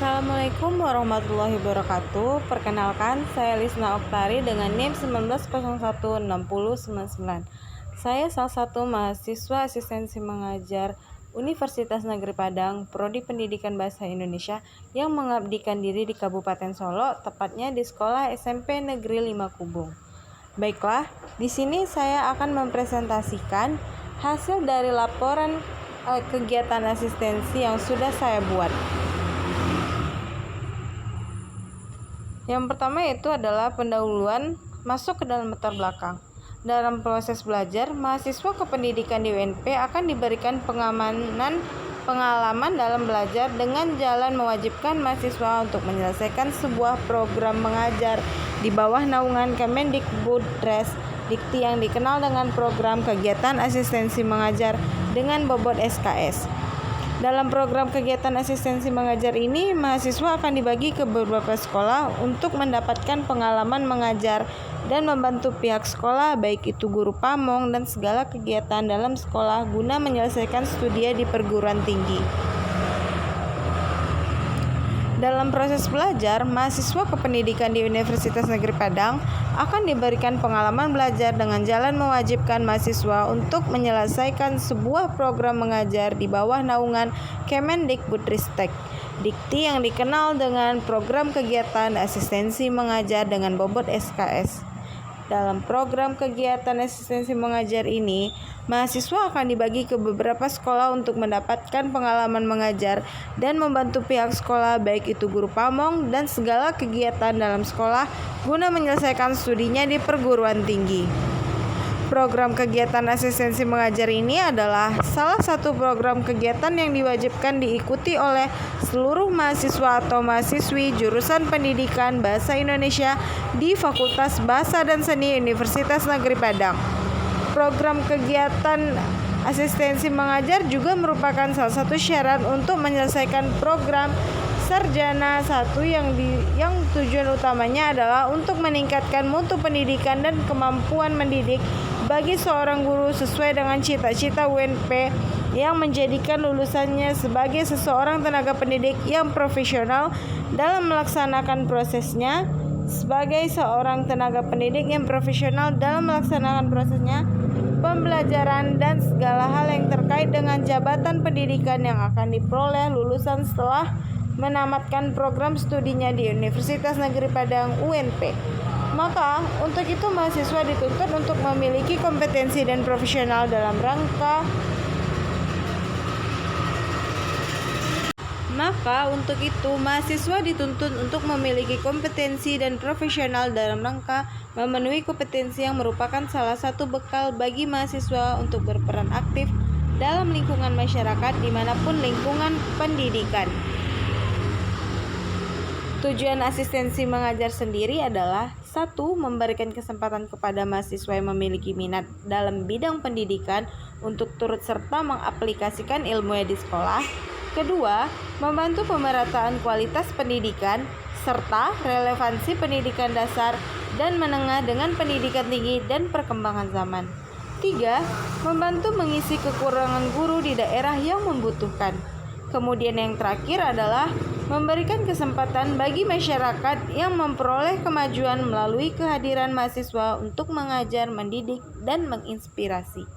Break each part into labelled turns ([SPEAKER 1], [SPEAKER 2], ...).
[SPEAKER 1] Assalamualaikum warahmatullahi wabarakatuh. Perkenalkan, saya Lisna Oktari dengan NIM 19016099. Saya salah satu mahasiswa asistensi mengajar Universitas Negeri Padang, Prodi Pendidikan Bahasa Indonesia yang mengabdikan diri di Kabupaten Solo, tepatnya di Sekolah SMP Negeri 5 Kubung. Baiklah, di sini saya akan mempresentasikan hasil dari laporan kegiatan asistensi yang sudah saya buat. Yang pertama itu adalah pendahuluan masuk ke dalam latar belakang. Dalam proses belajar, mahasiswa kependidikan di UNP akan diberikan pengalaman dalam belajar dengan jalan mewajibkan mahasiswa untuk menyelesaikan sebuah program mengajar di bawah naungan Kemendikbudristek Dikti yang dikenal dengan program kegiatan asistensi mengajar dengan bobot SKS. Dalam program kegiatan asistensi mengajar ini, mahasiswa akan dibagi ke beberapa sekolah untuk mendapatkan pengalaman mengajar dan membantu pihak sekolah, baik itu guru pamong dan segala kegiatan dalam sekolah guna menyelesaikan studi di perguruan tinggi. Dalam proses belajar, mahasiswa kependidikan di Universitas Negeri Padang akan diberikan pengalaman belajar dengan jalan mewajibkan mahasiswa untuk menyelesaikan sebuah program mengajar di bawah naungan Kemendikbudristek Dikti yang dikenal dengan program kegiatan asistensi mengajar dengan bobot SKS. Dalam program kegiatan asistensi mengajar ini, mahasiswa akan dibagi ke beberapa sekolah untuk mendapatkan pengalaman mengajar dan membantu pihak sekolah, baik itu guru pamong dan segala kegiatan dalam sekolah guna menyelesaikan studinya di perguruan tinggi. Program kegiatan asistensi mengajar ini adalah salah satu program kegiatan yang diwajibkan diikuti oleh seluruh mahasiswa atau mahasiswi jurusan Pendidikan Bahasa Indonesia di Fakultas Bahasa dan Seni Universitas Negeri Padang. Program kegiatan asistensi mengajar juga merupakan salah satu syarat untuk menyelesaikan program sarjana 1 yang tujuan utamanya adalah untuk meningkatkan mutu pendidikan dan kemampuan mendidik bagi seorang guru sesuai dengan cita-cita UNP yang menjadikan lulusannya sebagai seseorang tenaga pendidik yang profesional dalam melaksanakan prosesnya, sebagai seorang tenaga pendidik yang profesional dalam melaksanakan prosesnya, pembelajaran dan segala hal yang terkait dengan jabatan pendidikan yang akan diperoleh lulusan setelah menamatkan program studinya di Universitas Negeri Padang UNP. Maka untuk itu mahasiswa dituntut untuk memiliki kompetensi dan profesional dalam rangka memenuhi kompetensi yang merupakan salah satu bekal bagi mahasiswa untuk berperan aktif dalam lingkungan masyarakat dimanapun lingkungan pendidikan. Tujuan asistensi mengajar sendiri adalah 1. Memberikan kesempatan kepada mahasiswa yang memiliki minat dalam bidang pendidikan untuk turut serta mengaplikasikan ilmunya di sekolah. 2. Membantu pemerataan kualitas pendidikan serta relevansi pendidikan dasar dan menengah dengan pendidikan tinggi dan perkembangan zaman. 3. Membantu mengisi kekurangan guru di daerah yang membutuhkan. Kemudian yang terakhir adalah memberikan kesempatan bagi masyarakat yang memperoleh kemajuan melalui kehadiran mahasiswa untuk mengajar, mendidik, dan menginspirasi.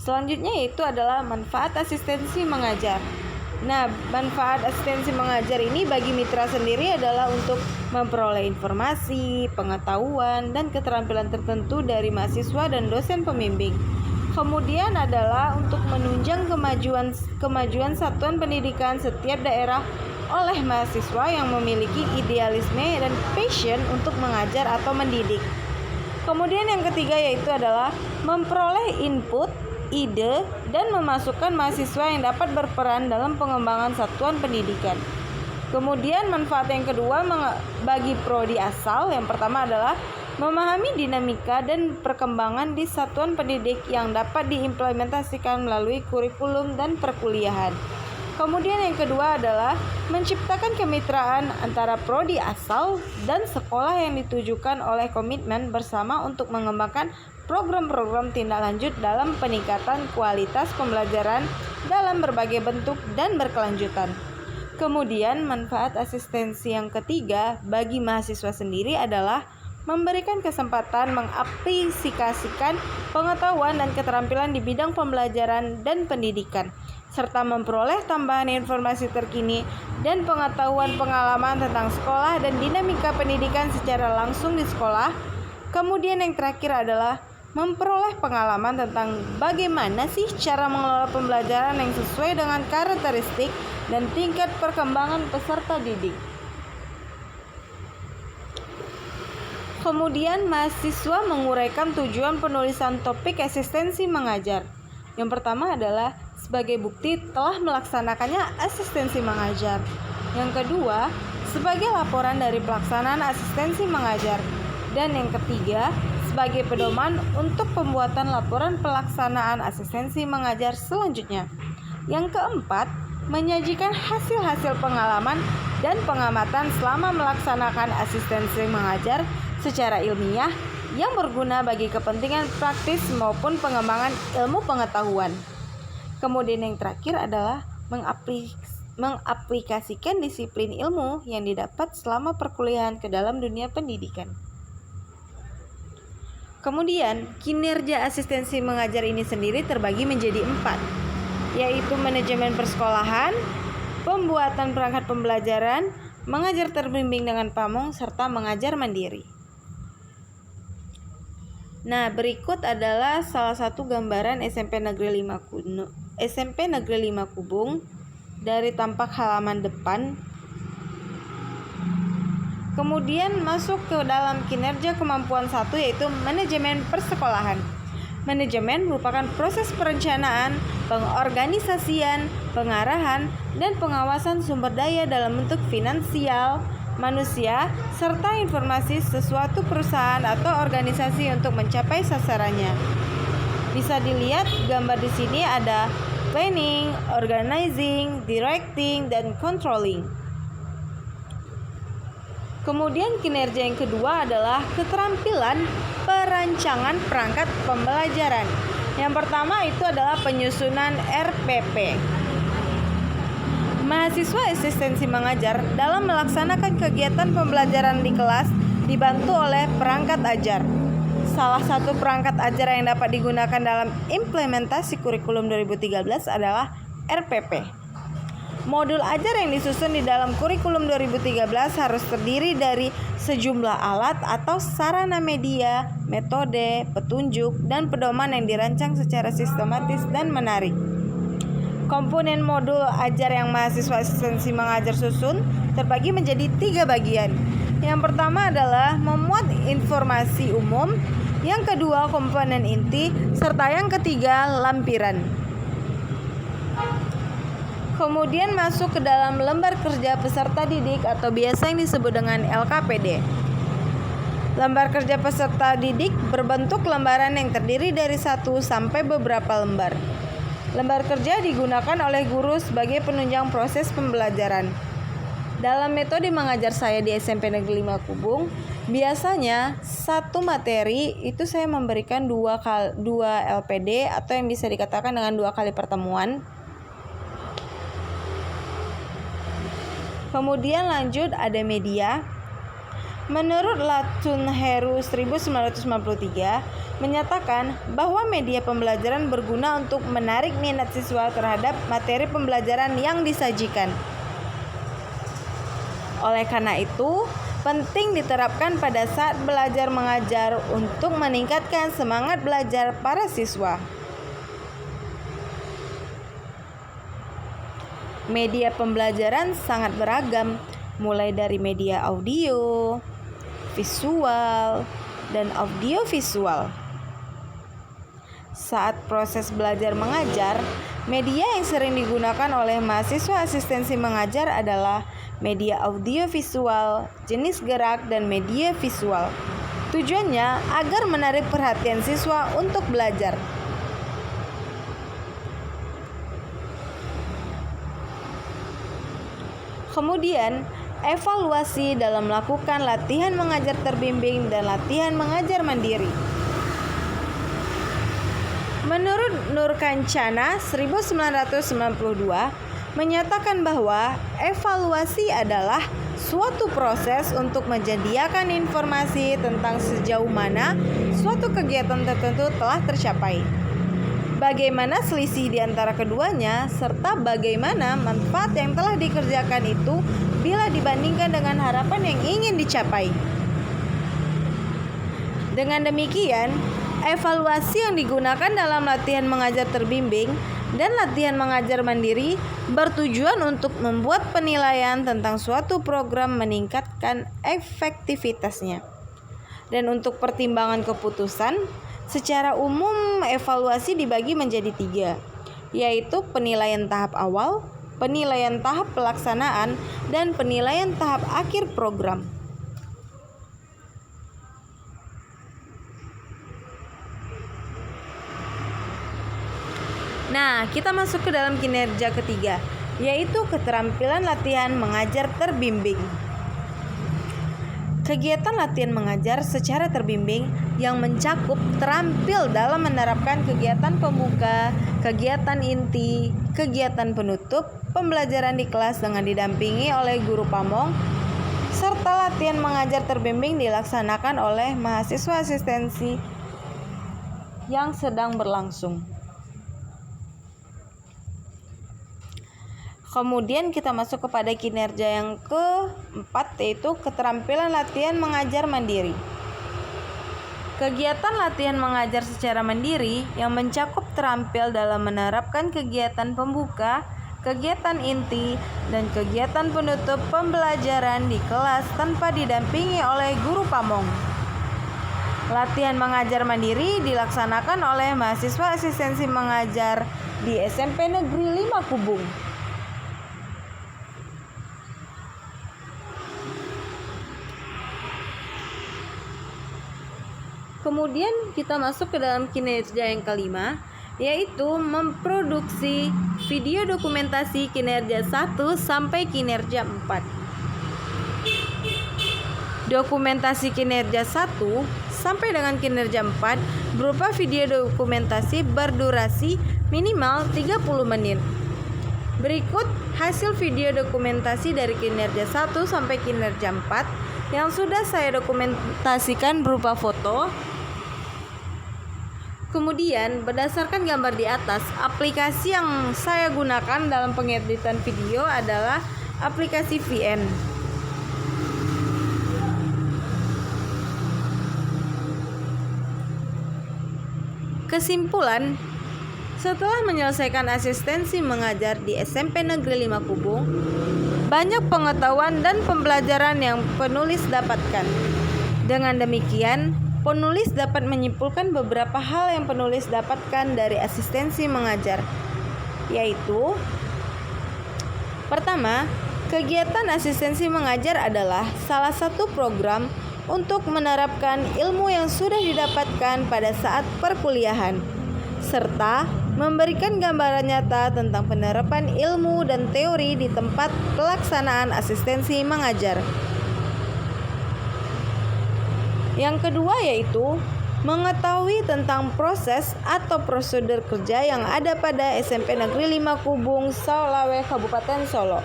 [SPEAKER 1] Selanjutnya yaitu adalah manfaat asistensi mengajar. Nah, manfaat asistensi mengajar ini bagi mitra sendiri adalah untuk memperoleh informasi, pengetahuan, dan keterampilan tertentu dari mahasiswa dan dosen pembimbing. Kemudian adalah untuk menunjang kemajuan satuan pendidikan setiap daerah oleh mahasiswa yang memiliki idealisme dan passion untuk mengajar atau mendidik. Kemudian yang ketiga yaitu adalah memperoleh input, ide, dan memasukkan mahasiswa yang dapat berperan dalam pengembangan satuan pendidikan. Kemudian manfaat yang kedua bagi prodi asal, yang pertama adalah memahami dinamika dan perkembangan di satuan pendidik yang dapat diimplementasikan melalui kurikulum dan perkuliahan. Kemudian yang kedua adalah menciptakan kemitraan antara prodi asal dan sekolah yang ditujukan oleh komitmen bersama untuk mengembangkan program-program tindak lanjut dalam peningkatan kualitas pembelajaran dalam berbagai bentuk dan berkelanjutan. Kemudian manfaat asistensi yang ketiga bagi mahasiswa sendiri adalah memberikan kesempatan mengaplikasikan pengetahuan dan keterampilan di bidang pembelajaran dan pendidikan, serta memperoleh tambahan informasi terkini dan pengetahuan pengalaman tentang sekolah dan dinamika pendidikan secara langsung di sekolah. Kemudian yang terakhir adalah memperoleh pengalaman tentang bagaimana sih cara mengelola pembelajaran yang sesuai dengan karakteristik dan tingkat perkembangan peserta didik. Kemudian mahasiswa menguraikan tujuan penulisan topik asistensi mengajar. Yang pertama adalah sebagai bukti telah melaksanakannya asistensi mengajar. Yang kedua, sebagai laporan dari pelaksanaan asistensi mengajar. Dan yang ketiga, sebagai pedoman untuk pembuatan laporan pelaksanaan asistensi mengajar selanjutnya. Yang keempat, menyajikan hasil-hasil pengalaman dan pengamatan selama melaksanakan asistensi mengajar secara ilmiah yang berguna bagi kepentingan praktis maupun pengembangan ilmu pengetahuan. Kemudian yang terakhir adalah mengaplikasikan disiplin ilmu yang didapat selama perkuliahan ke dalam dunia pendidikan. Kemudian, kinerja asistensi mengajar ini sendiri terbagi menjadi 4, yaitu manajemen persekolahan, pembuatan perangkat pembelajaran, mengajar terbimbing dengan pamong, serta mengajar mandiri. Nah, berikut adalah salah satu gambaran SMP Negeri 5 Kubung dari tampak halaman depan. Kemudian masuk ke dalam kinerja kemampuan 1, yaitu manajemen persekolahan. Manajemen merupakan proses perencanaan, pengorganisasian, pengarahan, dan pengawasan sumber daya dalam bentuk finansial, manusia, serta informasi sesuatu perusahaan atau organisasi untuk mencapai sasarannya. Bisa dilihat gambar di sini ada planning, organizing, directing, dan controlling. Kemudian kinerja yang kedua adalah keterampilan perancangan perangkat pembelajaran. Yang pertama itu adalah penyusunan RPP. Mahasiswa asistensi mengajar dalam melaksanakan kegiatan pembelajaran di kelas dibantu oleh perangkat ajar. Salah satu perangkat ajar yang dapat digunakan dalam implementasi kurikulum 2013 adalah RPP. Modul ajar yang disusun di dalam kurikulum 2013 harus terdiri dari sejumlah alat atau sarana media, metode, petunjuk, dan pedoman yang dirancang secara sistematis dan menarik. Komponen modul ajar yang mahasiswa asistensi mengajar susun terbagi menjadi 3 bagian. Yang pertama adalah memuat informasi umum, yang kedua komponen inti, serta yang ketiga lampiran. Kemudian masuk ke dalam lembar kerja peserta didik atau biasa yang disebut dengan LKPD. Lembar kerja peserta didik berbentuk lembaran yang terdiri dari 1 sampai beberapa lembar. Lembar kerja digunakan oleh guru sebagai penunjang proses pembelajaran. Dalam metode mengajar saya di SMP Negeri 5 Kubung, biasanya satu materi itu saya memberikan 2 LPD atau yang bisa dikatakan dengan 2 kali pertemuan. Kemudian lanjut ada media. Menurut Latun Heru 1953 menyatakan bahwa media pembelajaran berguna untuk menarik minat siswa terhadap materi pembelajaran yang disajikan. Oleh karena itu, penting diterapkan pada saat belajar mengajar untuk meningkatkan semangat belajar para siswa. Media pembelajaran sangat beragam, mulai dari media audio, visual, dan audiovisual. Saat proses belajar mengajar, media yang sering digunakan oleh mahasiswa asistensi mengajar adalah media audiovisual, jenis gerak, dan media visual. Tujuannya agar menarik perhatian siswa untuk belajar. Kemudian, evaluasi dalam melakukan latihan mengajar terbimbing dan latihan mengajar mandiri. Menurut Nur Kancana 1992 menyatakan bahwa evaluasi adalah suatu proses untuk menyediakan informasi tentang sejauh mana suatu kegiatan tertentu telah tercapai, bagaimana selisih di antara keduanya, serta bagaimana manfaat yang telah dikerjakan itu bila dibandingkan dengan harapan yang ingin dicapai. Dengan demikian, evaluasi yang digunakan dalam latihan mengajar terbimbing dan latihan mengajar mandiri bertujuan untuk membuat penilaian tentang suatu program meningkatkan efektivitasnya. Dan untuk pertimbangan keputusan, secara umum evaluasi dibagi menjadi 3, yaitu penilaian tahap awal, penilaian tahap pelaksanaan, dan penilaian tahap akhir program. Nah, kita masuk ke dalam kinerja ketiga, yaitu keterampilan latihan mengajar terbimbing. Kegiatan latihan mengajar secara terbimbing yang mencakup terampil dalam menerapkan kegiatan pembuka, kegiatan inti, kegiatan penutup, pembelajaran di kelas dengan didampingi oleh guru pamong, serta latihan mengajar terbimbing dilaksanakan oleh mahasiswa asistensi yang sedang berlangsung. Kemudian kita masuk kepada kinerja yang keempat, yaitu keterampilan latihan mengajar mandiri. Kegiatan latihan mengajar secara mandiri yang mencakup terampil dalam menerapkan kegiatan pembuka, kegiatan inti, dan kegiatan penutup pembelajaran di kelas tanpa didampingi oleh guru pamong. Latihan mengajar mandiri dilaksanakan oleh mahasiswa asistensi mengajar di SMP Negeri 5 Kubung. Kemudian kita masuk ke dalam kinerja yang kelima, yaitu memproduksi video dokumentasi kinerja 1 sampai kinerja 4. Dokumentasi kinerja 1 sampai dengan kinerja 4 berupa video dokumentasi berdurasi minimal 30 menit. Berikut hasil video dokumentasi dari kinerja 1 sampai kinerja 4 yang sudah saya dokumentasikan berupa foto. Kemudian berdasarkan gambar di atas, aplikasi yang saya gunakan dalam pengeditan video adalah aplikasi VN. Kesimpulan, setelah menyelesaikan asistensi mengajar di SMP Negeri 5 Kubung, banyak pengetahuan dan pembelajaran yang penulis dapatkan. Dengan demikian, penulis dapat menyimpulkan beberapa hal yang penulis dapatkan dari asistensi mengajar, yaitu: pertama, kegiatan asistensi mengajar adalah salah satu program untuk menerapkan ilmu yang sudah didapatkan pada saat perkuliahan, serta memberikan gambaran nyata tentang penerapan ilmu dan teori di tempat pelaksanaan asistensi mengajar. Yang kedua yaitu mengetahui tentang proses atau prosedur kerja yang ada pada SMP Negeri 5 Kubung, Solawe, Kabupaten Solo.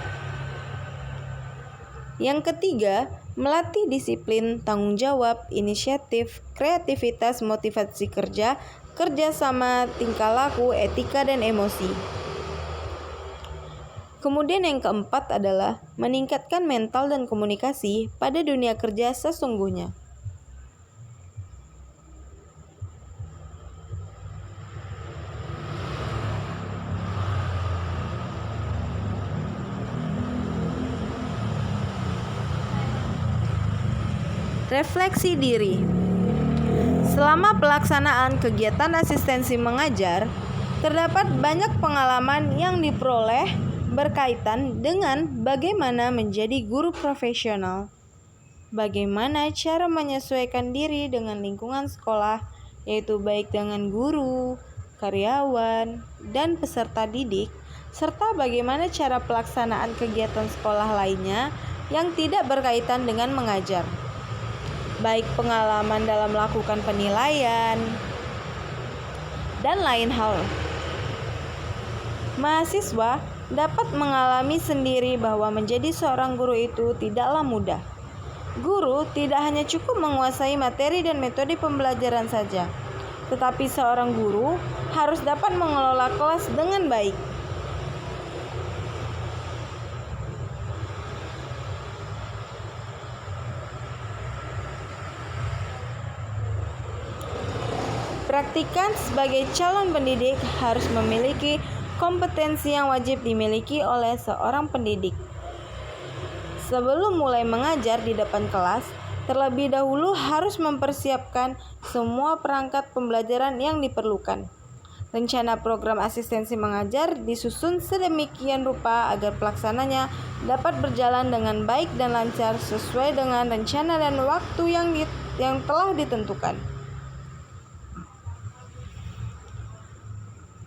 [SPEAKER 1] Yang ketiga, melatih disiplin, tanggung jawab, inisiatif, kreativitas, motivasi kerja, kerjasama, tingkah laku, etika, dan emosi. Kemudian yang keempat adalah meningkatkan mental dan komunikasi pada dunia kerja sesungguhnya. Refleksi diri. Selama pelaksanaan kegiatan asistensi mengajar, terdapat banyak pengalaman yang diperoleh berkaitan dengan bagaimana menjadi guru profesional, bagaimana cara menyesuaikan diri dengan lingkungan sekolah, yaitu baik dengan guru, karyawan, dan peserta didik, serta bagaimana cara pelaksanaan kegiatan sekolah lainnya yang tidak berkaitan dengan mengajar, baik pengalaman dalam melakukan penilaian dan lain hal. Mahasiswa dapat mengalami sendiri bahwa menjadi seorang guru itu tidaklah mudah. Guru tidak hanya cukup menguasai materi dan metode pembelajaran saja, tetapi seorang guru harus dapat mengelola kelas dengan baik. Praktikan sebagai calon pendidik harus memiliki kompetensi yang wajib dimiliki oleh seorang pendidik. Sebelum mulai mengajar di depan kelas, terlebih dahulu harus mempersiapkan semua perangkat pembelajaran yang diperlukan. Rencana program asistensi mengajar disusun sedemikian rupa agar pelaksananya dapat berjalan dengan baik dan lancar sesuai dengan rencana dan waktu yang telah ditentukan.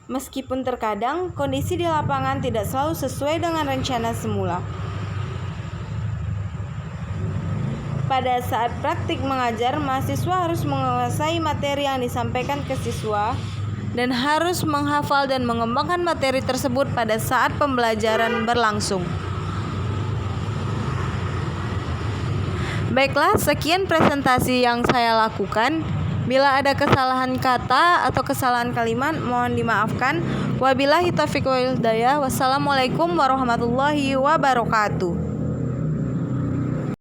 [SPEAKER 1] Meskipun terkadang kondisi di lapangan tidak selalu sesuai dengan rencana semula. Pada saat praktik mengajar, mahasiswa harus menguasai materi yang disampaikan ke siswa dan harus menghafal dan mengembangkan materi tersebut pada saat pembelajaran berlangsung. Baiklah, sekian presentasi yang saya lakukan. Bila ada kesalahan kata atau kesalahan kalimat, mohon dimaafkan. Wabillahi taufiq wal hidayah. Wassalamualaikum warahmatullahi wabarakatuh.